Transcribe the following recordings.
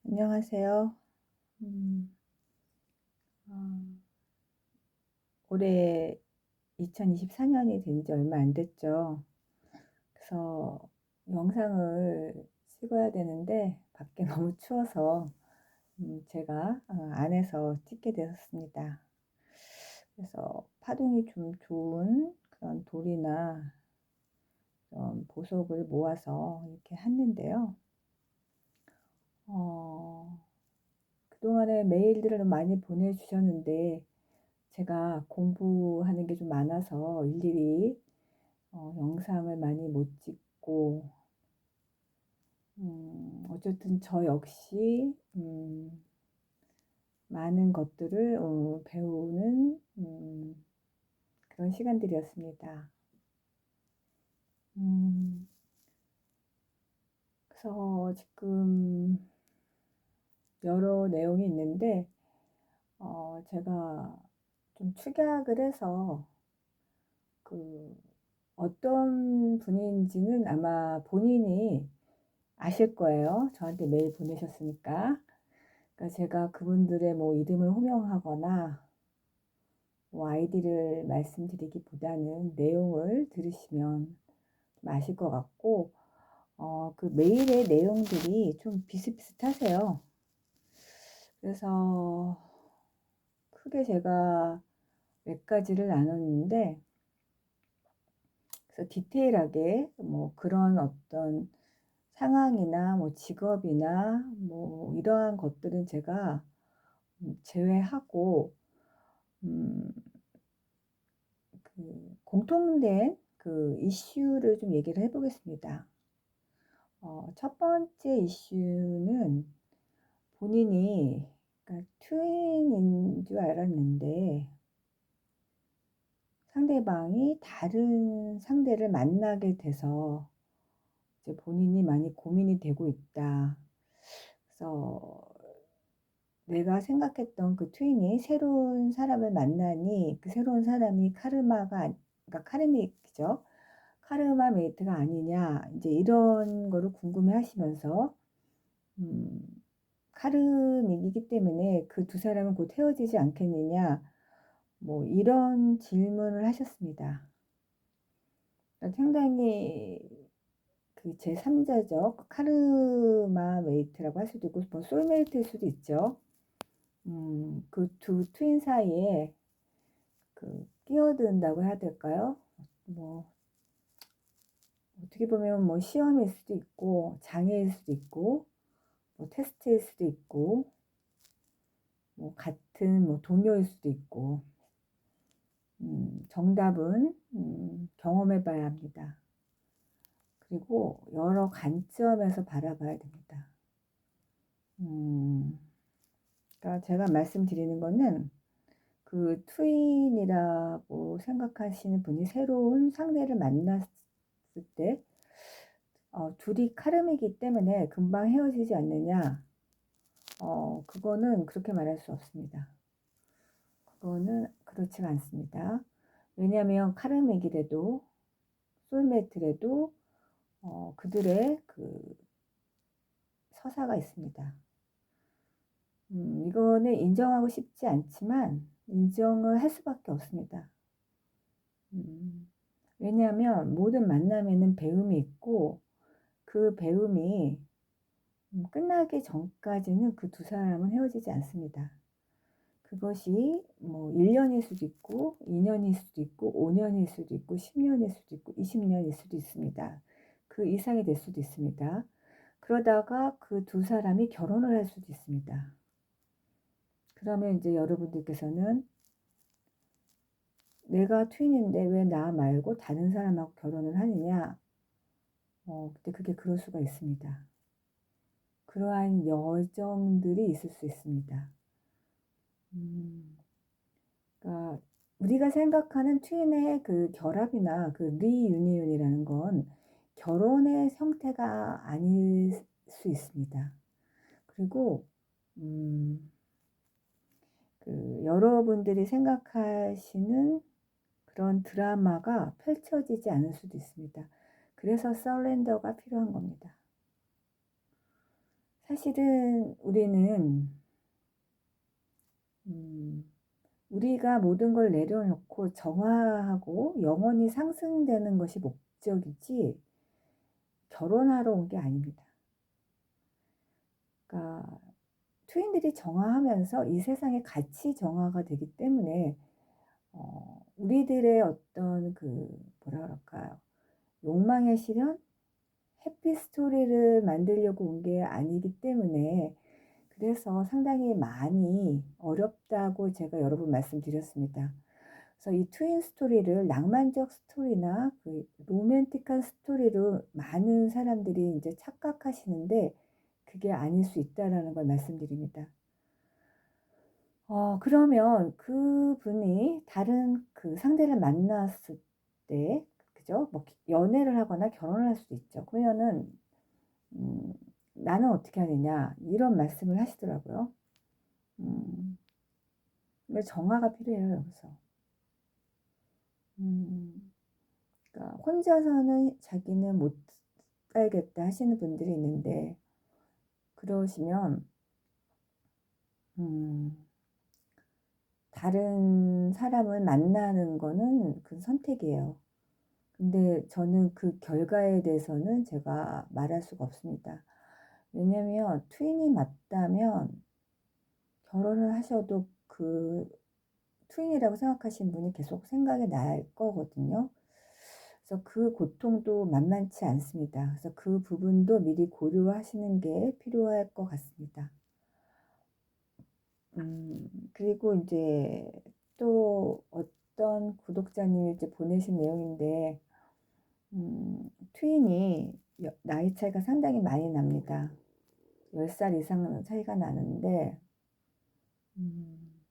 안녕하세요. 음, 어, 올해 2024년이 된 지 얼마 안 됐죠. 그래서 영상을 찍어야 되는데 밖에 너무 추워서 제가 안에서 찍게 되었습니다. 그래서 파동이 좀 좋은 그런 돌이나 그런 보석을 모아서 이렇게 했는데요. 어, 그동안에 메일들을 많이 보내주셨는데 제가 공부하는 게 좀 많아서 일일이 영상을 많이 못 찍고, 어쨌든 저 역시 많은 것들을 배우는 그런 시간들이었습니다. 음, 그래서 지금 여러 내용이 있는데 제가 좀 축약을 해서 그 어떤 분인지는 아마 본인이 아실 거예요. 저한테 메일 보내셨으니까. 그러니까 제가 그분들의 뭐 이름을 호명하거나 뭐 아이디를 말씀드리기보다는 내용을 들으시면 좀 아실 것 같고, 그 메일의 내용들이 좀 비슷비슷하세요. 그래서 크게 제가 몇 가지를 나눴는데, 그래서 디테일하게 뭐 그런 어떤 상황이나 뭐 직업이나 뭐 이러한 것들은 제가 제외하고 음, 공통된 그 이슈를 좀 얘기를 해보겠습니다. 첫 번째 이슈는 본인이 그러니까 트윈인 줄 알았는데 상대방이 다른 상대를 만나게 돼서 이제 본인이 많이 고민이 되고 있다. 그래서 내가 생각했던 그 트윈이 새로운 사람을 만나니 그 새로운 사람이 그러니까 카르믹이죠. 카르마 메이트가 아니냐, 이제 이런 거를 궁금해 하시면서, 카르믹이기 때문에 그 두 사람은 곧 헤어지지 않겠느냐, 뭐 이런 질문을 하셨습니다. 그러니까 상당히 그 제3자적 카르마 메이트라고 할 수도 있고, 뭐 솔메이트일 수도 있죠. 그 두 트윈 사이에 끼어든다고 해야 될까요? 뭐, 어떻게 보면 뭐 시험일 수도 있고, 장애일 수도 있고, 뭐 테스트일 수도 있고, 뭐 같은 뭐 동료일 수도 있고, 정답은 경험해 봐야 합니다. 그리고 여러 관점에서 바라봐야 됩니다. 그러니까 제가 말씀드리는 거는 그 트윈이라고 생각하시는 분이 새로운 상대를 만났을 때 둘이 카름이기 때문에 금방 헤어지지 않느냐, 그거는 그렇게 말할 수 없습니다. 그거는 그렇지가 않습니다. 왜냐하면 카르맥이라도 솔메트라도 그들의 그 서사가 있습니다. 이거는 인정하고 싶지 않지만 인정을 할 수밖에 없습니다. 왜냐하면 모든 만남에는 배움이 있고 그 배움이 끝나기 전까지는 그 두 사람은 헤어지지 않습니다. 그것이 뭐 1년일 수도 있고 2년일 수도 있고 5년일 수도 있고 10년일 수도 있고 20년일 수도 있습니다. 그 이상이 될 수도 있습니다. 그러다가 그 두 사람이 결혼을 할 수도 있습니다. 그러면 이제 여러분들께서는 내가 트윈인데 왜 나 말고 다른 사람하고 결혼을 하느냐? 근데 그게 그럴 수가 있습니다. 그러한 여정들이 있을 수 있습니다. 그러니까 우리가 생각하는 트윈의 그 결합이나 그 리유니온이라는 건 결혼의 형태가 아닐 수 있습니다. 그리고 여러분들이 생각하시는 그런 드라마가 펼쳐지지 않을 수도 있습니다. 그래서 서렌더가 필요한 겁니다. 사실은 우리는 음 우리가 모든 걸 내려놓고 정화하고 영원히 상승되는 것이 목적이지 결혼하러 온 게 아닙니다. 그러니까 트윈들이 정화하면서 이 세상에 같이 정화가 되기 때문에 우리들의 어떤 그 뭐라 그럴까요? 욕망의 실현? 해피 스토리를 만들려고 온 게 아니기 때문에 그래서 상당히 많이 어렵다고 제가 여러 번 말씀드렸습니다. 그래서 이 트윈 스토리를 낭만적 스토리나 그 로맨틱한 스토리로 많은 사람들이 이제 착각하시는데 그게 아닐 수 있다라는 걸 말씀드립니다. 그러면 그분이 다른 그 상대를 만났을 때, 그죠? 뭐 연애를 하거나 결혼을 할 수도 있죠. 그러면은 음, 나는 어떻게 하느냐 이런 말씀을 하시더라고요. 음, 정화가 필요해요 여기서. 음, 그러니까 혼자서는 자기는 못 살겠다 하시는 분들이 있는데 그러시면 음, 다른 사람을 만나는 거는 그 선택이에요. 근데 저는 그 결과에 대해서는 제가 말할 수가 없습니다. 왜냐면 트윈이 맞다면 결혼을 하셔도 그 트윈이라고 생각하시는 분이 계속 생각이 날 거거든요. 그래서 그 고통도 만만치 않습니다. 그래서 그 부분도 미리 고려하시는 게 필요할 것 같습니다. 그리고 이제 또 어떤 구독자님이 이제 보내신 내용인데, 트윈이 나이 차이가 상당히 많이 납니다. 10살 이상 차이가 나는데, 음,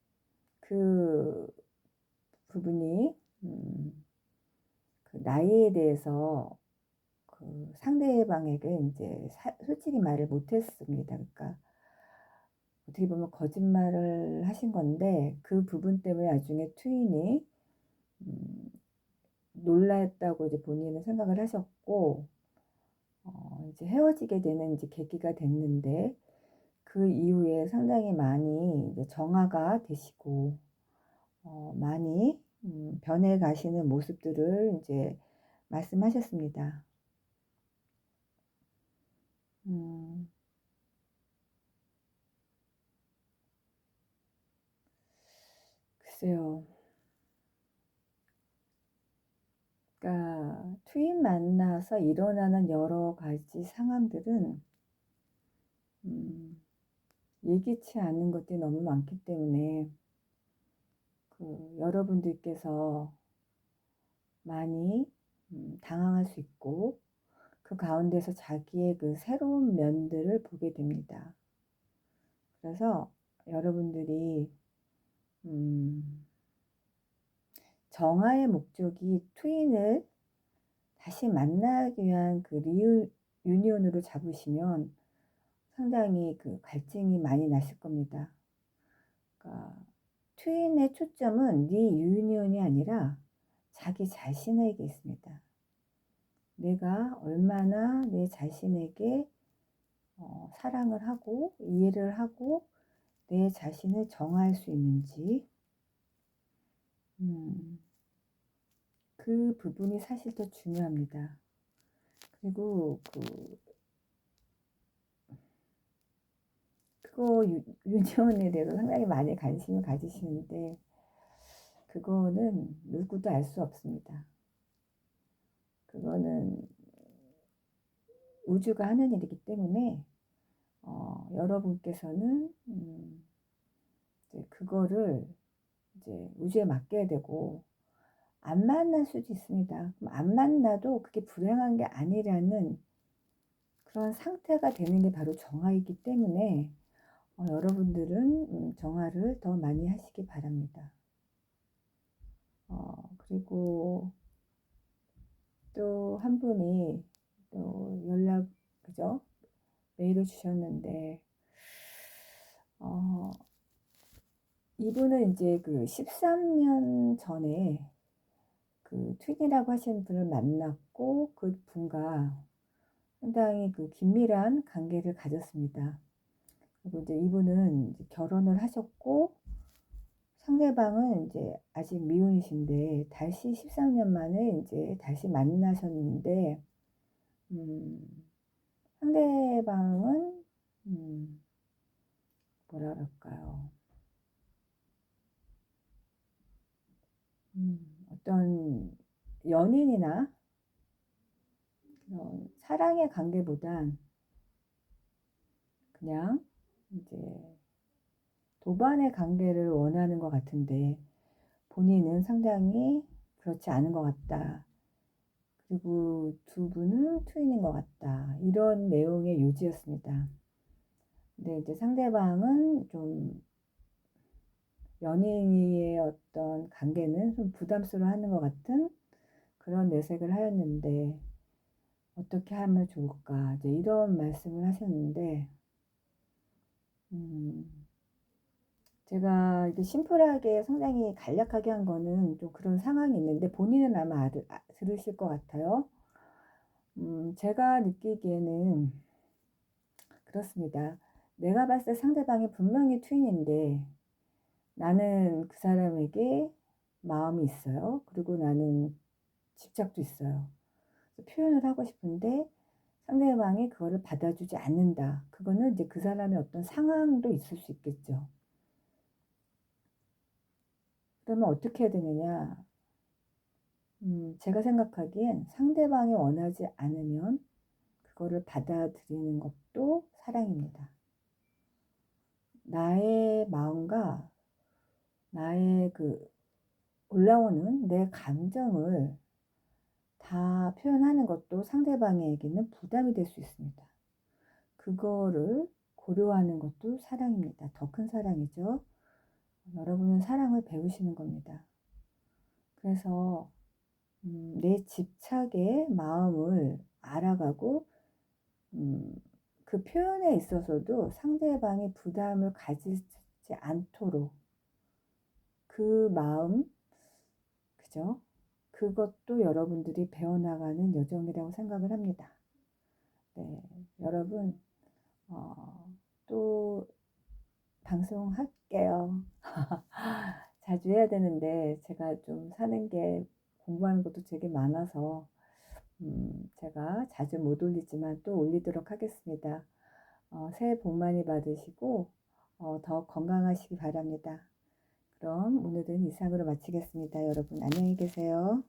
그 부분이, 그 나이에 대해서 그 상대방에게 이제 솔직히 말을 못했습니다. 그러니까 어떻게 보면 거짓말을 하신 건데 그 부분 때문에 나중에 트윈이 음, 놀랐다고 이제 본인은 생각을 하셨고 이제 헤어지게 되는 이제 계기가 됐는데 그 이후에 상당히 많이 이제 정화가 되시고 많이 변해 가시는 모습들을 이제 말씀하셨습니다. 음, 글쎄요. 그러니까 트윈 만나서 일어나는 여러 가지 상황들은 음, 예기치 않은 것들이 너무 많기 때문에 그 여러분들께서 많이 당황할 수 있고 그 가운데서 자기의 그 새로운 면들을 보게 됩니다. 그래서 여러분들이 음, 정화의 목적이 트윈을 다시 만나기 위한 그 유니온으로 잡으시면 상당히 그 갈증이 많이 나실 겁니다. 그러니까 트윈의 초점은 리유니온이 아니라 자기 자신에게 있습니다. 내가 얼마나 내 자신에게 사랑을 하고 이해를 하고 내 자신을 정화할 수 있는지 그 부분이 사실 더 중요합니다. 그리고 그거 유니온에 대해서 상당히 많이 관심을 가지시는데 그거는 누구도 알 수 없습니다. 그거는 우주가 하는 일이기 때문에 여러분께서는 이제 그거를 이제 우주에 맡겨야 되고 안 만날 수도 있습니다. 그럼 안 만나도 그게 불행한 게 아니라는 그런 상태가 되는 게 바로 정화이기 때문에 여러분들은 정화를 더 많이 하시기 바랍니다. 그리고 또 한 분이 또 그죠? 메일을 주셨는데, 이분은 이제 그 13년 전에 그 트윈이라고 하시는 분을 만났고 그 분과 상당히 그 긴밀한 관계를 가졌습니다. 그리고 이제 이분은 이제 결혼을 하셨고 상대방은 이제 아직 미혼이신데 다시 13년 만에 이제 다시 만나셨는데 음, 상대방은 뭐라 그럴까요? 어떤 연인이나 그런 사랑의 관계보단 그냥 이제 도반의 관계를 원하는 것 같은데 본인은 상당히 그렇지 않은 것 같다. 그리고 두 분은 트윈인 것 같다. 이런 내용의 요지였습니다. 근데 이제 상대방은 좀 연인의 어떤 관계는 좀 부담스러워하는 것 같은 그런 내색을 하였는데 어떻게 하면 좋을까? 이제 이런 말씀을 하셨는데 음, 제가 이게 심플하게 상당히 간략하게 한 거는 좀 그런 상황이 있는데 본인은 아마 들으실 것 같아요. 제가 느끼기에는 그렇습니다. 내가 봤을 때 상대방이 분명히 트윈인데 나는 그 사람에게 마음이 있어요. 그리고 나는 집착도 있어요. 표현을 하고 싶은데 상대방이 그거를 받아주지 않는다. 그거는 이제 그 사람의 어떤 상황도 있을 수 있겠죠. 그러면 어떻게 해야 되느냐? 제가 생각하기엔 상대방이 원하지 않으면 그거를 받아들이는 것도 사랑입니다. 나의 마음과 나의 그 올라오는 내 감정을 다 표현하는 것도 상대방에게는 부담이 될 수 있습니다. 그거를 고려하는 것도 사랑입니다. 더 큰 사랑이죠. 여러분은 사랑을 배우시는 겁니다. 그래서 내 집착의 마음을 알아가고 그 표현에 있어서도 상대방이 부담을 가지지 않도록 그 마음, 그죠? 그것도 여러분들이 배워나가는 여정이라고 생각을 합니다. 네, 여러분, 또 방송할게요. 자주 해야 되는데 제가 좀 사는 게 공부하는 것도 되게 많아서 제가 자주 못 올리지만 또 올리도록 하겠습니다. 새해 복 많이 받으시고 더 건강하시기 바랍니다. 그럼 오늘은 이상으로 마치겠습니다. 여러분 안녕히 계세요.